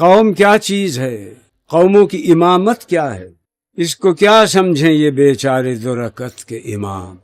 قوم کیا چیز ہے، قوموں کی امامت کیا ہے، اس کو کیا سمجھیں یہ بیچارے درکت کے امام۔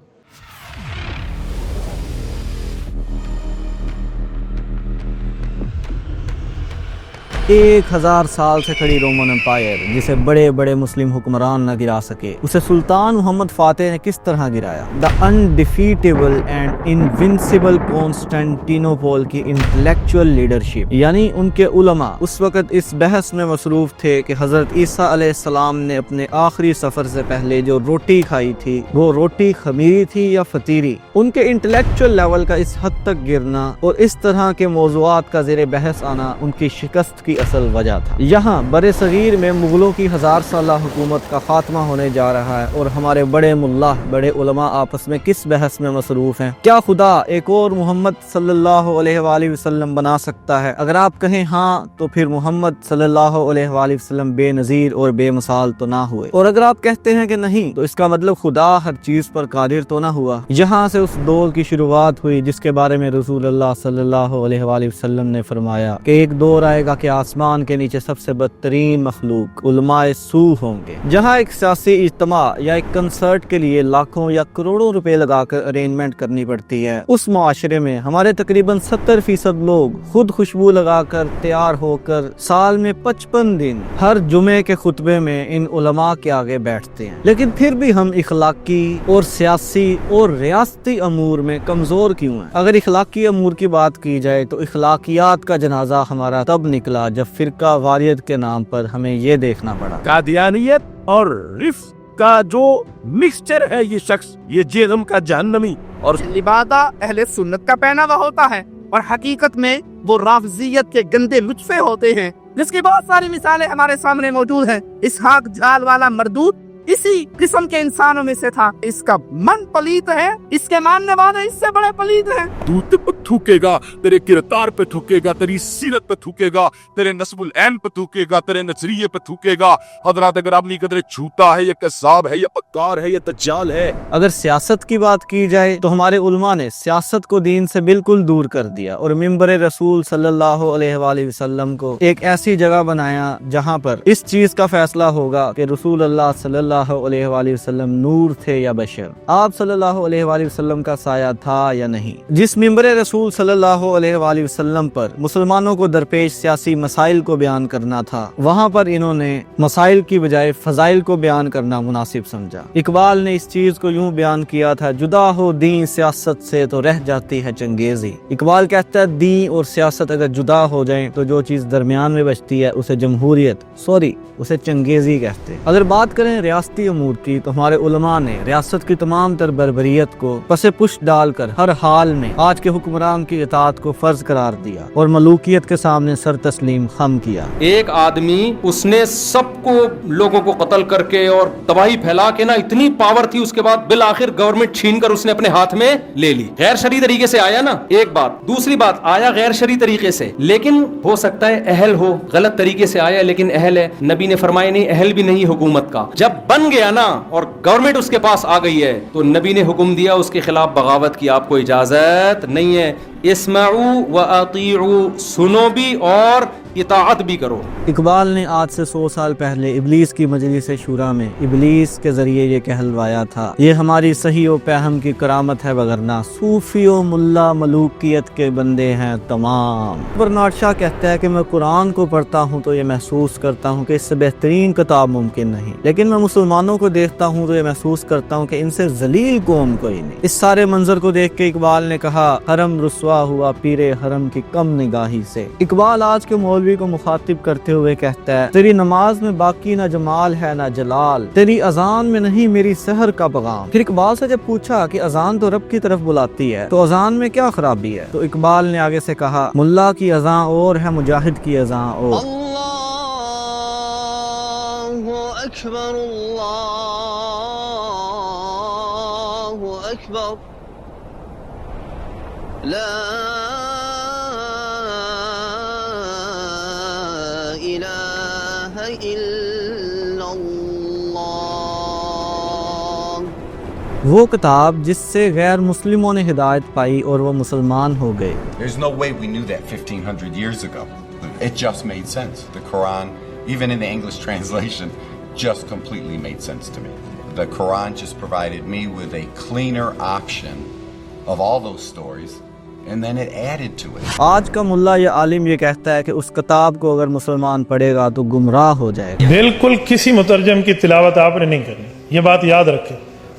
1000 سال سے کھڑی رومن امپائر جسے بڑے بڑے مسلم حکمران نہ گرا سکے، اسے سلطان محمد فاتح نے کس طرح گرایا؟ دا انڈیفیٹیبل اینڈ انونسیبل کانسٹینٹینوپول کی انٹلیکچوئل لیڈرشپ، یعنی ان کے علماء اس وقت اس بحث میں مصروف تھے کہ حضرت عیسیٰ علیہ السلام نے اپنے آخری سفر سے پہلے جو روٹی کھائی تھی وہ روٹی خمیری تھی یا فطیری۔ ان کے انٹلیکچوئل لیول کا اس حد تک گرنا اور اس طرح کے موضوعات کا زیر بحث آنا ان کی شکست کی اصل وجہ تھا۔ یہاں برِ صغیر میں مغلوں کی 1000 سالہ حکومت کا خاتمہ ہونے جا رہا ہے اور ہمارے بڑے ملا، بڑے علماء آپس میں کس بحث میں مصروف ہیں؟ کیا خدا ایک اور محمد صلی اللہ علیہ وآلہ وسلم بنا سکتا ہے؟ اگر آپ کہیں ہاں تو پھر محمد صلی اللہ علیہ وآلہ وسلم بے نظیر اور بے مثال تو نہ ہوئے، اور اگر آپ کہتے ہیں کہ نہیں تو اس کا مطلب خدا ہر چیز پر قادر تو نہ ہوا۔ یہاں سے اس دور کی شروعات ہوئی جس کے بارے میں رسول اللہ صلی اللہ علیہ وآلہ وسلم نے فرمایا کہ ایک دور آئے گا کہ آسمان کے نیچے سب سے بدترین مخلوق علماء سو ہوں گے۔ جہاں ایک سیاسی اجتماع یا ایک کنسرٹ کے لیے لاکھوں یا کروڑوں روپے لگا کر ارینجمنٹ کرنی پڑتی ہے، اس معاشرے میں ہمارے تقریباً 70% لوگ خود خوشبو لگا کر تیار ہو کر سال میں 55 دن ہر جمعے کے خطبے میں ان علماء کے آگے بیٹھتے ہیں، لیکن پھر بھی ہم اخلاقی اور سیاسی اور ریاستی امور میں کمزور کیوں ہیں؟ اگر اخلاقی امور کی بات کی جائے تو اخلاقیات کا جنازہ ہمارا تب نکلا جب فرقہ واریت کے نام پر ہمیں یہ دیکھنا پڑا۔ قادیانیت اور رفض کا جو مکسچر ہے یہ شخص، یہ جہنم کا جہنمی، اور لبادہ اہل سنت کا پہناوا ہوتا ہے اور حقیقت میں وہ رافضیت کے گندے لطفے ہوتے ہیں، جس کی بہت ساری مثالیں ہمارے سامنے موجود ہیں۔ اسحاق جھال والا مردود اسی قسم کے انسانوں میں سے تھا۔ اس کا من پلیت ہے، اس کے ماننے والے اس سے بڑے پلیت ہیں۔ دودھ پہ تھوکے گا، تیرے کردار پہ تھوکے گا، تیری سیرت پہ تھوکے گا، تیرے نسب العین پہ تھوکے گا، تیرے نظریے پہ تھوکے گا۔ حضرات اگر اپنی قدر جھوٹا ہے یا کذاب ہے یا مکار ہے یا دجال ہے۔ اگر سیاست کی بات کی جائے تو ہمارے علماء نے سیاست کو دین سے بالکل دور کر دیا اور منبر رسول صلی اللہ علیہ وآلہ وسلم کو ایک ایسی جگہ بنایا جہاں پر اس چیز کا فیصلہ ہوگا کہ رسول اللہ صلی اللہ علیہ وآلہ وسلم نور تھے یا بشر، آپ صلی اللہ علیہ وآلہ وسلم کا سایہ تھا یا نہیں۔ جس منبر رسول صلی اللہ علیہ وآلہ وسلم پر مسلمانوں کو درپیش سیاسی مسائل کو بیان کرنا تھا، وہاں پر انہوں نے مسائل کی بجائے فضائل کو بیان کرنا مناسب سمجھا۔ اقبال نے اس چیز کو یوں بیان کیا تھا، جدا ہو دین سیاست سے تو رہ جاتی ہے چنگیزی۔ اقبال کہتا ہے دین اور سیاست اگر جدا ہو جائیں تو جو چیز درمیان میں بچتی ہے اسے جمہوریت اسے چنگیزی کہتے ہیں۔ اگر بات کریں ریاستی امور کی تو ہمارے علماء نے ریاست کی تمام تر بربریت کو پس پشت ڈال کر ہر حال میں آج کے حکمران کی اطاعت کو فرض قرار دیا اور ملوکیت کے سامنے سر تسلیم خم کیا۔ ایک آدمی اس نے سب کو لوگوں کو قتل کر کے اور تباہی پھیلا کے نا اتنی پاور تھی، اس کے بعد بالآخر گورنمنٹ چھین کر اس نے اپنے ہاتھ میں لے لی۔ غیر شرعی طریقے سے آیا نا، ایک بات۔ دوسری بات، آیا غیر شرعی طریقے سے، لیکن ہو سکتا ہے اہل ہو، غلط طریقے سے آیا لیکن اہل ہے۔ نبی نے فرمایا نہیں، اہل بھی نہیں حکومت کا۔ جب بن گیا نا اور گورنمنٹ اس کے پاس آ گئی ہے تو نبی نے حکم دیا اس کے خلاف بغاوت کی آپ کو اجازت نہیں ہے۔ اسمعوا واطیعوا، سنو بھی اور اطاعت بھی کرو۔ اقبال نے آج سے 100 سال پہلے ابلیس کی مجلس شورا میں ابلیس کے ذریعے یہ کہلوایا تھا، یہ ہماری صحیح و پہم کی کرامت ہے وگرنہ صوفی و ملا ملوکیت کے بندے ہیں تمام۔ برنارڈ شاہ کہتا ہے کہ میں قرآن کو پڑھتا ہوں تو یہ محسوس کرتا ہوں کہ اس سے بہترین کتاب ممکن نہیں، لیکن میں مسلمانوں کو دیکھتا ہوں تو یہ محسوس کرتا ہوں کہ ان سے ذلیل قوم کوئی نہیں۔ اس سارے منظر کو دیکھ کے اقبال نے کہا، حرم رسوا ہوا پیر حرم کی کم نگاہی سے۔ اقبال آج کے مولوی کو مخاطب کرتے ہوئے کہتا ہے، تیری نماز میں باقی نہ جمال ہے نہ جلال، تیری اذان میں نہیں میری سحر کا پیغام۔ پھر اقبال سے جب پوچھا کہ اذان تو رب کی طرف بلاتی ہے تو اذان میں کیا خرابی ہے، تو اقبال نے آگے سے کہا، ملا کی اذان اور ہے مجاہد کی اذان اور۔ اللہ اکبر اللہ اکبر لا الہ الا اللہ۔ وہ کتاب جس سے غیر مسلموں نے ہدایت پائی اور وہ مسلمان ہو گئے۔ There's no way we knew that 1500 years ago. It just made sense. The Quran, even in the English translation, just completely made sense to me. The Quran just provided me with a cleaner option of all those stories, and then it added to it. آج کا ملا یا عالم یہ کہتا ہے کہ اس کتاب کو اگر مسلمان پڑھے گا تو گمراہ ہو جائے گا. بالکل کسی مترجم کی تلاوت آپ نے نہیں کرنی، یہ بات یاد رکھیں.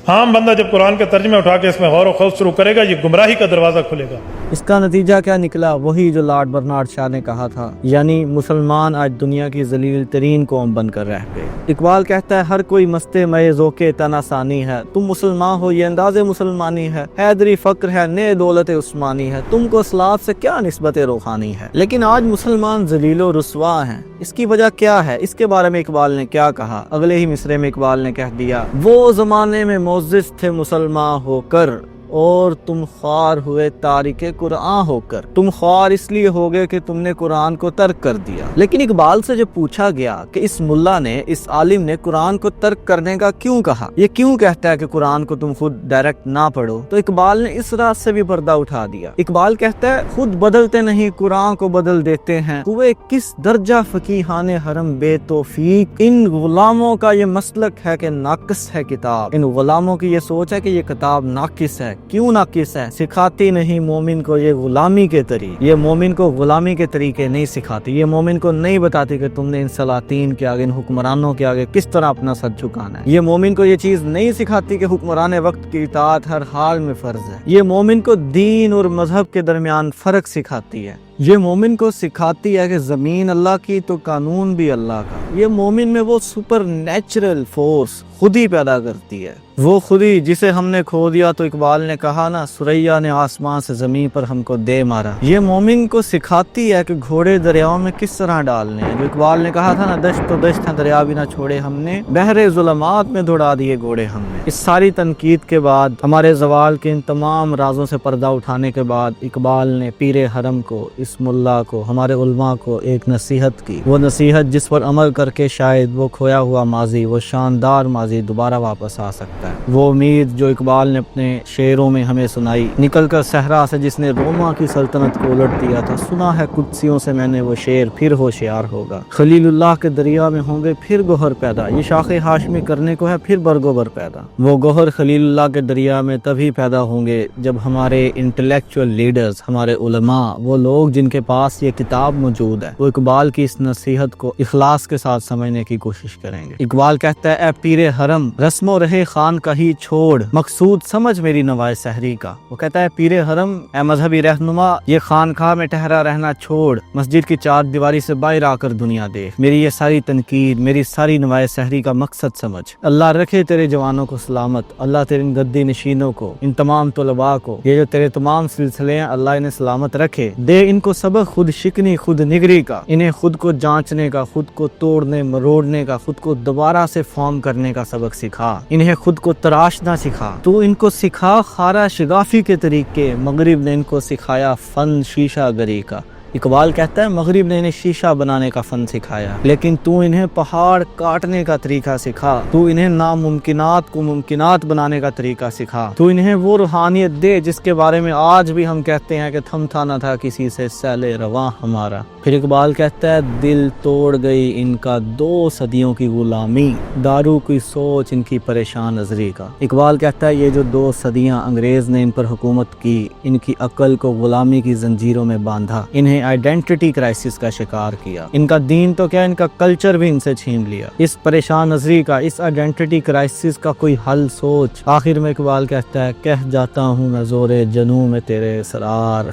عام بندہ جب قرآن کا ترجمہ اٹھا کے اس میں غور و خوض شروع کرے گا، یہ گمراہی کا دروازہ کھلے گا. اس کا نتیجہ کیا نکلا؟ وہی جو لارڈ برنارڈ شاہ نے کہا تھا، یعنی مسلمان آج دنیا کی ذلیل ترین قوم بن کر رہ گئے. اقبال کہتا ہے ہر کوئی مست مئے ذوق تن ثانی ہے، تم مسلمان ہو یہ انداز مسلمانی ہے، حیدری فقر ہے نئے دولت عثمانی ہے، تم کو اسلاف سے کیا نسبت روحانی ہے. لیکن آج مسلمان ذلیل و رسوا ہیں. اس کی وجہ کیا ہے؟ اس کے بارے میں اقبال نے کیا کہا؟ اگلے ہی مصرے میں اقبال نے کہہ دیا، وہ زمانے میں معزز تھے مسلمان ہو کر، اور تم خوار ہوئے تارک قرآن ہو کر. تم خوار اس لیے ہو گئے کہ تم نے قرآن کو ترک کر دیا. لیکن اقبال سے جب پوچھا گیا کہ اس ملا نے، اس عالم نے قرآن کو ترک کرنے کا کیوں کہا، یہ کیوں کہتا ہے کہ قرآن کو تم خود ڈائریکٹ نہ پڑھو، تو اقبال نے اس رات سے بھی پردہ اٹھا دیا. اقبال کہتا ہے خود بدلتے نہیں قرآن کو بدل دیتے ہیں، ہوئے کس درجہ فقیہان حرم بے توفیق. ان غلاموں کا یہ مسلک ہے کہ ناقص ہے کتاب. ان غلاموں کی یہ سوچ ہے کہ یہ کتاب ناقص ہے. کیوں ناقص ہے؟ سکھاتی نہیں مومن کو یہ غلامی کے طریقے. یہ مومن کو غلامی کے طریقے نہیں سکھاتی. یہ مومن کو نہیں بتاتی کہ تم نے ان سلاطین کے آگے، ان حکمرانوں کے آگے کس طرح اپنا سر جھکانا ہے. یہ مومن کو یہ چیز نہیں سکھاتی کہ حکمران وقت کی اطاعت ہر حال میں فرض ہے. یہ مومن کو دین اور مذہب کے درمیان فرق سکھاتی ہے. یہ مومن کو سکھاتی ہے کہ زمین اللہ کی تو قانون بھی اللہ کا. یہ مومن میں وہ سپر نیچرل فورس خود ہی پیدا کرتی ہے، وہ خودی جسے ہم نے کھو دیا تو اقبال نے کہا نا، سریا نے آسمان سے زمین پر ہم کو دے مارا. یہ مومن کو سکھاتی ہے کہ گھوڑے دریاؤں میں کس طرح ڈالنے ہیں. جو اقبال نے کہا تھا نا، دشت تو دشت ہے دریا بھی نہ چھوڑے ہم نے، بحر ظلمات میں دوڑا دیے گھوڑے ہم نے. اس ساری تنقید کے بعد، ہمارے زوال کے ان تمام رازوں سے پردہ اٹھانے کے بعد، اقبال نے پیر حرم کو، اس ملا کو، ہمارے علماء کو ایک نصیحت کی. وہ نصیحت جس پر عمل کر کے شاید وہ کھویا ہوا ماضی، وہ شاندار ماضی دوبارہ واپس آ سکتا ہے. وہ امید جو اقبال نے اپنے شعروں میں ہمیں سنائی، نکل کر صحرا سے جس نے روما کی سلطنت کو الٹ دیا تھا، سنا ہے قدسیوں سے میں نے وہ شعر، پھر ہوشیار ہوگا. خلیل اللہ کے دریا میں ہوں گے پھر گوہر پیدا. یہ شاخ ہاشمی کرنے کو ہے پھر برگوبر پیدا. وہ گوہر خلیل اللہ کے دریا میں تبھی پیدا ہوں گے جب ہمارے انٹلیکچوئل لیڈرز، ہمارے علماء، وہ لوگ جن کے پاس یہ کتاب موجود ہے، وہ اقبال کی اس نصیحت کو اخلاص کے ساتھ سمجھنے کی کوشش کریں گے. اقبال کہتا ہے، اے پیر حرم رسم و رہے خان کا ہی چھوڑ، مقصود سمجھ میری نوائے سحری کا. وہ کہتا ہے پیر حرم، اے مذہبی رہنما، یہ خانقاہ میں ٹھہرا رہنا چھوڑ، مسجد کی چار دیواری سے باہر آ کر دنیا دیکھ. میری یہ ساری تنقید، میری ساری نوائے سحری کا مقصد سمجھ. اللہ رکھے تیرے جوانوں کو سلامت، اللہ تیرے ان گدی نشینوں کو، ان تمام طلباء کو، یہ جو تیرے تمام سلسلے ہیں، اللہ انہیں سلامت رکھے. دے ان کو سبق خود شکنی، خود نگری کا، انہیں خود کو جانچنے کا، خود کو توڑنے مروڑنے کا، خود کو دوبارہ سے فارم کرنے کا سبق سکھا. انہیں خود کو تراشنا سکھا. تو ان کو سکھا خارا شگافی کے طریقے. مغرب نے ان کو سکھایا فن شیشہ گری کا. اقبال کہتا ہے مغرب نے انہیں شیشہ بنانے کا فن سکھایا، لیکن تو انہیں پہاڑ کاٹنے کا طریقہ سکھا. تو انہیں ناممکنات کو ممکنات بنانے کا طریقہ سکھا. تو انہیں وہ روحانیت دے جس کے بارے میں آج بھی ہم کہتے ہیں کہ تھم تھا نہ تھا کسی سے سیل رواں ہمارا. پھر اقبال کہتا ہے دل توڑ گئی ان کا 2 صدیوں کی غلامی، دارو کی سوچ ان کی پریشان نظری کا. اقبال کہتا ہے یہ جو 2 صدیاں انگریز نے ان پر حکومت کی، ان کی عقل کو غلامی کی زنجیروں میں باندھا، انہیں آئیڈینٹی کرائسس کا شکار کیا. ان کا دین تو کیا، ان کا کلچر بھی ان سے چھین لیا. اس پریشان نظری کا، اس آئیڈینٹی کرائسس کا کوئی حل سوچ. آخر میں اقبال کہتا ہے کہہ جاتا ہوں میں زور جنوں میں تیرے اسرار.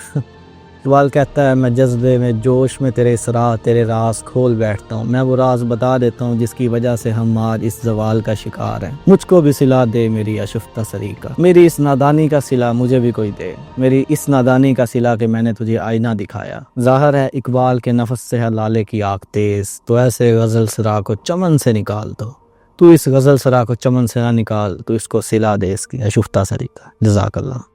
اقبال کہتا ہے میں جذبے میں جوش میں تیرے اسرار، تیرے راز کھول بیٹھتا ہوں. میں وہ راز بتا دیتا ہوں جس کی وجہ سے ہم آج اس زوال کا شکار ہیں. مجھ کو بھی صلہ دے میری اشفتہ سری کا. میری اس نادانی کا صلہ مجھے بھی کوئی دے. میری اس نادانی کا صلہ کہ میں نے تجھے آئینہ دکھایا. ظاہر ہے اقبال کے نفس سے ہے لالے کی آگ تیز، تو ایسے غزل سرا کو چمن سے نکال دو. تو اس غزل سرا کو چمن سے نہ نکال، تو اس کو صلہ دے اس کی اشفتہ سری کا. جزاک اللہ.